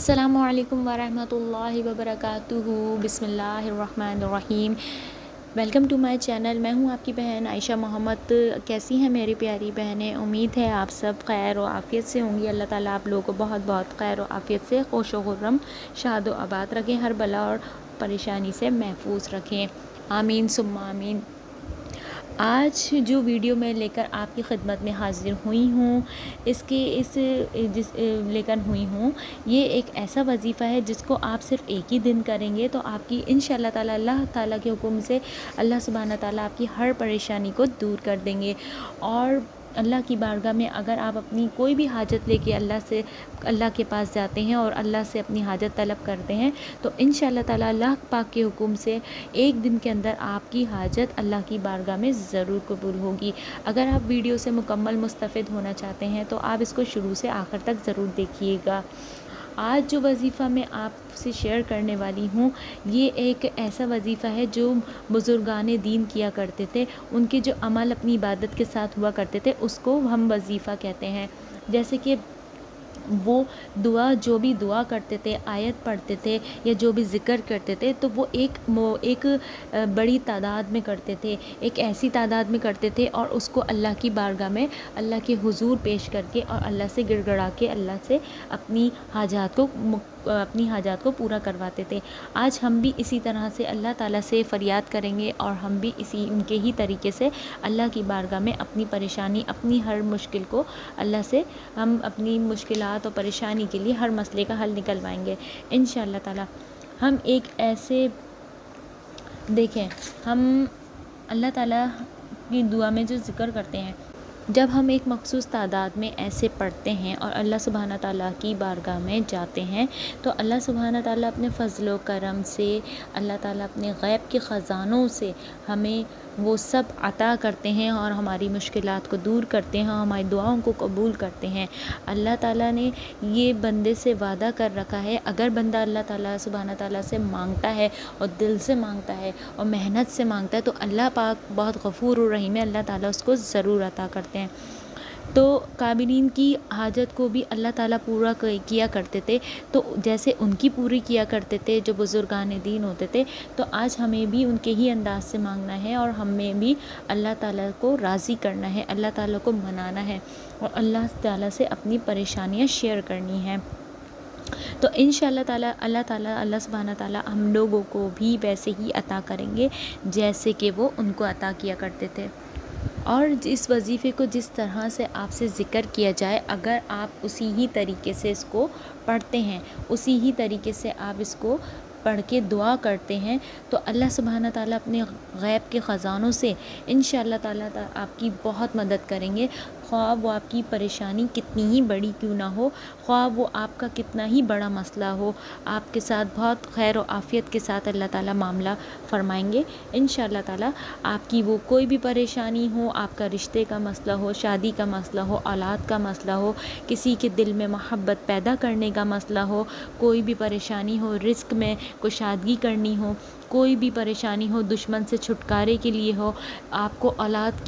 السلام علیکم ورحمۃ اللہ وبرکاتہ۔ بسم اللہ الرحمن الرحیم۔ Welcome to my channel. میں ہوں آپ کی بہن عائشہ محمد۔ کیسی ہیں میری پیاری بہنیں؟ امید ہے آپ سب خیر و عافیت سے ہوں گی۔ اللہ تعالیٰ آپ لوگوں کو بہت بہت خیر و عافیت سے خوش و خرم شاد و آباد رکھیں، ہر بلا اور پریشانی سے محفوظ رکھیں، آمین ثم آمین۔ آج جو ویڈیو میں لے کر آپ کی خدمت میں حاضر ہوئی ہوں، لے کر ہوئی ہوں، یہ ایک ایسا وظیفہ ہے جس کو آپ صرف ایک ہی دن کریں گے تو آپ کی انشاءاللہ تعالیٰ اللہ تعالیٰ کے حکم سے اللہ سبحانہ تعالیٰ آپ کی ہر پریشانی کو دور کر دیں گے۔ اور اللہ کی بارگاہ میں اگر آپ اپنی کوئی بھی حاجت لے کے اللہ کے پاس جاتے ہیں اور اللہ سے اپنی حاجت طلب کرتے ہیں تو انشاءاللہ تعالیٰ اللہ پاک کے حکم سے ایک دن کے اندر آپ کی حاجت اللہ کی بارگاہ میں ضرور قبول ہوگی۔ اگر آپ ویڈیو سے مکمل مستفید ہونا چاہتے ہیں تو آپ اس کو شروع سے آخر تک ضرور دیکھیے گا۔ آج جو وظیفہ میں آپ سے شیئر کرنے والی ہوں، یہ ایک ایسا وظیفہ ہے جو بزرگان دین کیا کرتے تھے، ان کے جو عمل اپنی عبادت کے ساتھ ہوا کرتے تھے اس کو ہم وظیفہ کہتے ہیں۔ جیسے کہ وہ جو بھی دعا کرتے تھے، آیت پڑھتے تھے یا جو بھی ذکر کرتے تھے تو وہ ایک بڑی تعداد میں کرتے تھے، ایک ایسی تعداد میں کرتے تھے اور اس کو اللہ کی بارگاہ میں اللہ کے حضور پیش کر کے اور اللہ سے گڑ گڑا کے اللہ سے اپنی حاجات کو پورا کرواتے تھے۔ آج ہم بھی اسی طرح سے اللہ تعالیٰ سے فریاد کریں گے اور ہم بھی ان کے ہی طریقے سے اللہ کی بارگاہ میں اپنی پریشانی، اپنی ہر مشکل کو اللہ سے ہم اپنی مشکلات اور پریشانی کے لیے ہر مسئلے کا حل نکلوائیں گے انشاءاللہ تعالیٰ۔ ہم ایک ایسے دیکھیں، ہم اللہ تعالیٰ کی دعا میں جو ذکر کرتے ہیں، جب ہم ایک مخصوص تعداد میں ایسے پڑھتے ہیں اور اللہ سبحانہ تعالیٰ کی بارگاہ میں جاتے ہیں تو اللہ سبحانہ تعالیٰ اپنے فضل و کرم سے، اللہ تعالیٰ اپنے غیب کے خزانوں سے ہمیں وہ سب عطا کرتے ہیں اور ہماری مشکلات کو دور کرتے ہیں، ہماری دعاؤں کو قبول کرتے ہیں۔ اللہ تعالیٰ نے یہ بندے سے وعدہ کر رکھا ہے، اگر بندہ اللہ تعالیٰ سبحانہ تعالیٰ سے مانگتا ہے اور دل سے مانگتا ہے اور محنت سے مانگتا ہے تو اللہ پاک بہت غفور الرحیم ہے، اللہ تعالیٰ اس کو ضرور عطا کرتے ہیں۔ تو قابلین کی حاجت کو بھی اللہ تعالیٰ پورا کیا کرتے تھے، تو جیسے ان کی پوری کیا کرتے تھے جو بزرگان دین ہوتے تھے، تو آج ہمیں بھی ان کے ہی انداز سے مانگنا ہے اور ہمیں بھی اللہ تعالیٰ کو راضی کرنا ہے، اللہ تعالیٰ کو منانا ہے اور اللہ تعالیٰ سے اپنی پریشانیاں شیئر کرنی ہیں۔ تو انشاءاللہ تعالیٰ اللہ سبحانہ تعالیٰ ہم لوگوں کو بھی ویسے ہی عطا کریں گے جیسے کہ وہ ان کو عطا کیا کرتے تھے۔ اور اس وظیفے کو جس طرح سے آپ سے ذکر کیا جائے، اگر آپ اسی ہی طریقے سے اس کو پڑھتے ہیں، اسی ہی طریقے سے آپ اس کو پڑھ کے دعا کرتے ہیں تو اللہ سبحانہ تعالیٰ اپنے غیب کے خزانوں سے انشاءاللہ تعالیٰ آپ کی بہت مدد کریں گے، خواہ وہ آپ کی پریشانی کتنی ہی بڑی کیوں نہ ہو، خواہ وہ آپ کا کتنا ہی بڑا مسئلہ ہو، آپ کے ساتھ بہت خیر و عافیت کے ساتھ اللہ تعالیٰ معاملہ فرمائیں گے انشاءاللہ تعالیٰ۔ آپ کی وہ کوئی بھی پریشانی ہو، آپ کا رشتے کا مسئلہ ہو، شادی کا مسئلہ ہو، اولاد کا مسئلہ ہو، کسی کے دل میں محبت پیدا کرنے کا مسئلہ ہو، کوئی بھی پریشانی ہو، رزق میں کشادگی کرنی ہو، کوئی بھی پریشانی ہو، دشمن سے چھٹکارے کے لیے ہو، آپ کو اولاد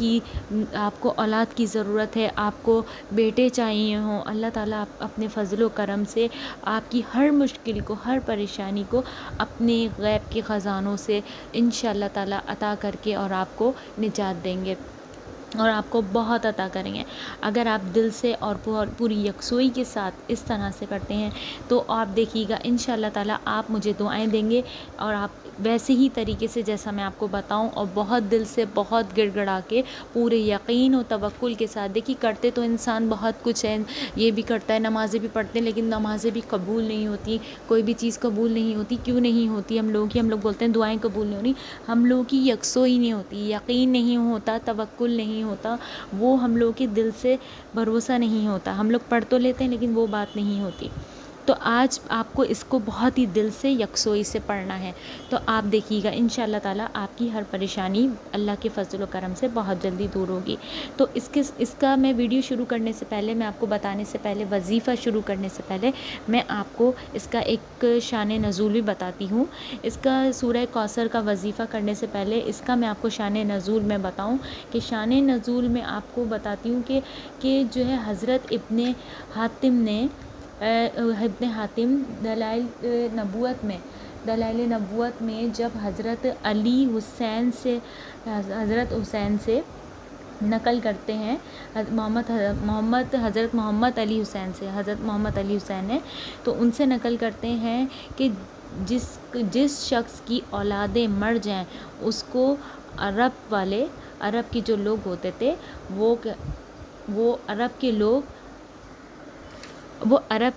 کی ضرورت ہے، آپ کو بیٹے چاہیے ہوں، اللہ تعالیٰ اپنے فضل و کرم سے آپ کی ہر مشکل کو، ہر پریشانی کو اپنے غیب کے خزانوں سے انشاءاللہ تعالیٰ عطا کر کے اور آپ کو نجات دیں گے اور آپ کو بہت عطا کریں گے۔ اگر آپ دل سے اور پوری یکسوئی کے ساتھ اس طرح سے کرتے ہیں تو آپ دیکھیے گا انشاءاللہ تعالیٰ آپ مجھے دعائیں دیں گے اور آپ ویسے ہی طریقے سے جیسا میں آپ کو بتاؤں اور بہت دل سے، بہت گڑ گڑا کے، پورے یقین و توکل کے ساتھ، دیکھیے کرتے تو انسان بہت کچھ ہے، یہ بھی کرتا ہے، نمازیں بھی پڑھتے ہیں لیکن نمازیں بھی قبول نہیں ہوتی، کوئی بھی چیز قبول نہیں ہوتی، کیوں نہیں ہوتی؟ ہم لوگ بولتے ہیں دعائیں قبول نہیں ہونی، ہم لوگوں کی یکسوئی نہیں ہوتی، یقین نہیں ہوتا، توکل نہیں ہوتا، وہ ہم لوگوں کے دل سے بھروسہ نہیں ہوتا، ہم لوگ پڑھ تو لیتے ہیں لیکن وہ بات نہیں ہوتی۔ تو آج آپ کو اس کو بہت ہی دل سے یکسوئی سے پڑھنا ہے، تو آپ دیکھیے گا انشاءاللہ تعالیٰ آپ کی ہر پریشانی اللہ کے فضل و کرم سے بہت جلدی دور ہوگی۔ تو اس کا میں ویڈیو شروع کرنے سے پہلے، میں آپ کو بتانے سے پہلے، وظیفہ شروع کرنے سے پہلے میں آپ کو اس کا ایک شان نزول بھی بتاتی ہوں۔ اس کا سورہ کوثر کا وظیفہ کرنے سے پہلے اس کا میں آپ کو شان نزول میں بتاؤں کہ شان نزول میں آپ کو بتاتی ہوں کہ جو ہے حضرت ابن حاتم نے ابن حاتم دلائل نبوت میں جب حضرت حسین سے نقل کرتے ہیں، حضرت محمد علی حسین نے تو ان سے نقل کرتے ہیں کہ جس شخص کی اولادیں مر جائیں اس کو عرب کے جو لوگ ہوتے تھے وہ عرب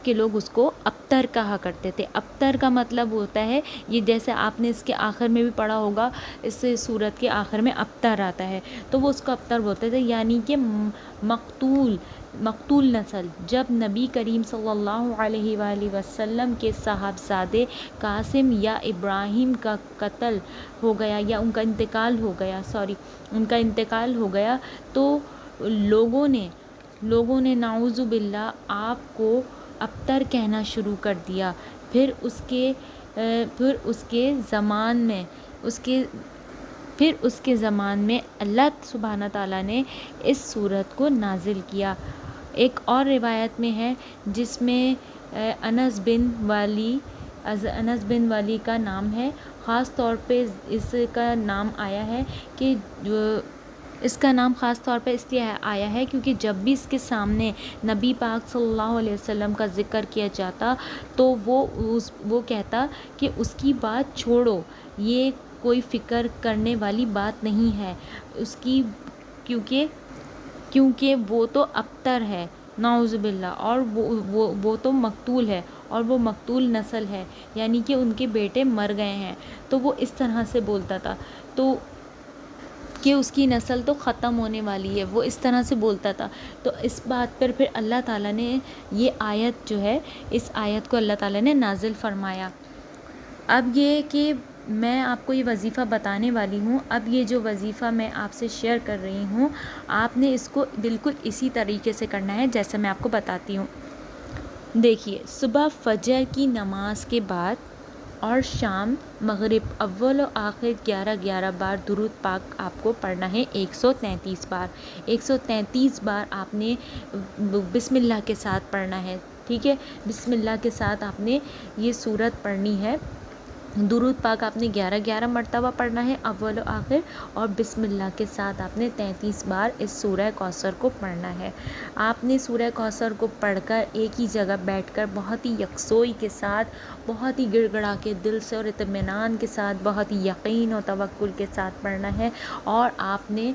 کے لوگ اس کو ابتر کہا کرتے تھے۔ ابتر کا مطلب ہوتا ہے، یہ جیسے آپ نے اس کے آخر میں بھی پڑھا ہوگا، اس سورت کے آخر میں ابتر آتا ہے تو وہ اس کو ابتر بولتے تھے، یعنی کہ مقتول نسل۔ جب نبی کریم صلی اللہ علیہ وآلہ وسلم کے صاحبزادے قاسم یا ابراہیم کا قتل ہو گیا یا ان کا انتقال ہو گیا تو لوگوں نے نعوذ باللہ آپ کو ابتر کہنا شروع کر دیا۔ پھر اس کے زمان میں اللہ سبحانہ تعالیٰ نے اس سورت کو نازل کیا۔ ایک اور روایت میں ہے جس میں انس بن والی کا نام ہے، خاص طور پہ اس کا نام آیا ہے کہ اس کا نام خاص طور پہ اس لیے آیا ہے کیونکہ جب بھی اس کے سامنے نبی پاک صلی اللہ علیہ وسلم کا ذکر کیا جاتا تو وہ کہتا کہ اس کی بات چھوڑو، یہ کوئی فکر کرنے والی بات نہیں ہے اس کی، کیونکہ وہ تو ابتر ہے نعوذ باللہ، اور وہ تو مقتول ہے اور وہ مقتول نسل ہے، یعنی کہ ان کے بیٹے مر گئے ہیں، تو وہ اس طرح سے بولتا تھا تو کہ اس کی نسل تو ختم ہونے والی ہے، وہ اس طرح سے بولتا تھا۔ تو اس بات پر پھر اللہ تعالیٰ نے یہ آیت جو ہے، اس آیت کو اللہ تعالیٰ نے نازل فرمایا۔ اب یہ کہ میں آپ کو یہ وظیفہ بتانے والی ہوں، اب یہ جو وظیفہ میں آپ سے شیئر کر رہی ہوں، آپ نے اس کو بالکل اسی طریقے سے کرنا ہے جیسے میں آپ کو بتاتی ہوں۔ دیکھیے، صبح فجر کی نماز کے بعد اور شام مغرب اول و آخر 11 بار درود پاک آپ کو پڑھنا ہے، 133 بار۔ 133 بار آپ نے بسم اللہ کے ساتھ پڑھنا ہے، ٹھیک ہے؟ بسم اللہ کے ساتھ آپ نے یہ سورت پڑھنی ہے۔ درود پاک آپ نے 11 مرتبہ پڑھنا ہے اول و آخر، اور بسم اللہ کے ساتھ آپ نے 33 بار اس سورہ کوثر کو پڑھنا ہے۔ آپ نے سورہ کوثر کو پڑھ کر ایک ہی جگہ بیٹھ کر بہت ہی یکسوئی کے ساتھ، بہت ہی گڑ گڑا کے دل سے اور اطمینان کے ساتھ، بہت ہی یقین اور توکل کے ساتھ پڑھنا ہے، اور آپ نے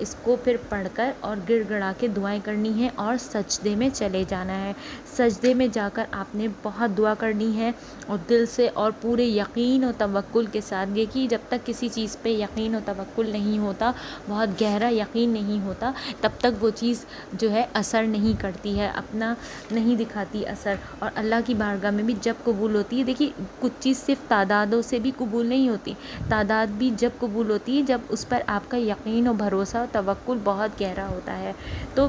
اس کو پھر پڑھ کر اور گڑ گڑا کے دعائیں کرنی ہیں اور سجدے میں چلے جانا ہے۔ سجدے میں جا کر آپ نے بہت دعا کرنی ہے اور دل سے اور پورے یقین اور توکل کے ساتھ، دیکھیے جب تک کسی چیز پہ یقین اور توکل نہیں ہوتا، بہت گہرا یقین نہیں ہوتا، تب تک وہ چیز جو ہے اثر نہیں کرتی ہے، اپنا نہیں دکھاتی اثر، اور اللہ کی بارگاہ میں بھی جب قبول ہوتی ہے، دیکھیے کچھ چیز صرف تعدادوں سے بھی قبول نہیں ہوتی، تعداد بھی جب قبول ہوتی ہے جب اس پر آپ کا یقین اور بھروسہ اور توکل بہت گہرا ہوتا ہے۔ تو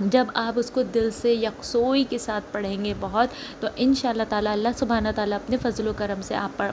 جب آپ اس کو دل سے یکسوئی کے ساتھ پڑھیں گے بہت، تو انشاءاللہ تعالیٰ اللہ سبحانہ تعالیٰ اپنے فضل و کرم سے آپ پر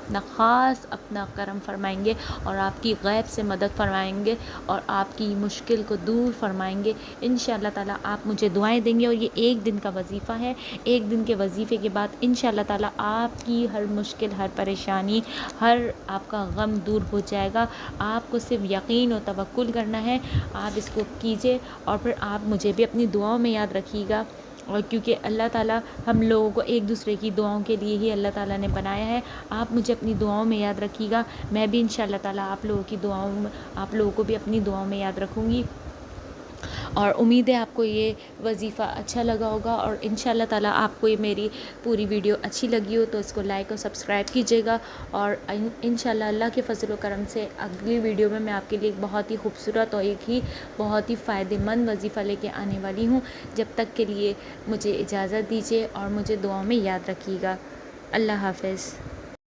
اپنا کرم فرمائیں گے اور آپ کی غیب سے مدد فرمائیں گے اور آپ کی مشکل کو دور فرمائیں گے انشاءاللہ تعالیٰ۔ آپ مجھے دعائیں دیں گے، اور یہ 1 دن کا وظیفہ ہے، 1 دن کے وظیفے کے بعد انشاءاللہ تعالیٰ آپ کی ہر مشکل، ہر پریشانی، ہر آپ کا غم دور ہو جائے گا۔ آپ کو صرف یقین اور توکل کرنا ہے، آپ اس کو کیجئے، اور پھر آپ مجھے بھی اپنی دعاؤں میں یاد رکھیے گا، اور کیونکہ اللہ تعالیٰ ہم لوگوں کو ایک دوسرے کی دعاؤں کے لیے ہی اللہ تعالیٰ نے بنایا ہے۔ آپ مجھے اپنی دعاؤں میں یاد رکھیے گا، میں بھی انشاءاللہ تعالیٰ آپ لوگوں کو بھی اپنی دعاؤں میں یاد رکھوں گی، اور امید ہے آپ کو یہ وظیفہ اچھا لگا ہوگا، اور انشاءاللہ تعالیٰ آپ کو یہ میری پوری ویڈیو اچھی لگی ہو تو اس کو لائک اور سبسکرائب کیجیے گا، اور انشاءاللہ اللہ کے فضل و کرم سے اگلی ویڈیو میں آپ کے لیے ایک بہت ہی خوبصورت اور ایک ہی بہت ہی فائدہ مند وظیفہ لے کے آنے والی ہوں۔ جب تک کے لیے مجھے اجازت دیجیے اور مجھے دعاؤں میں یاد رکھیے گا۔ اللہ حافظ۔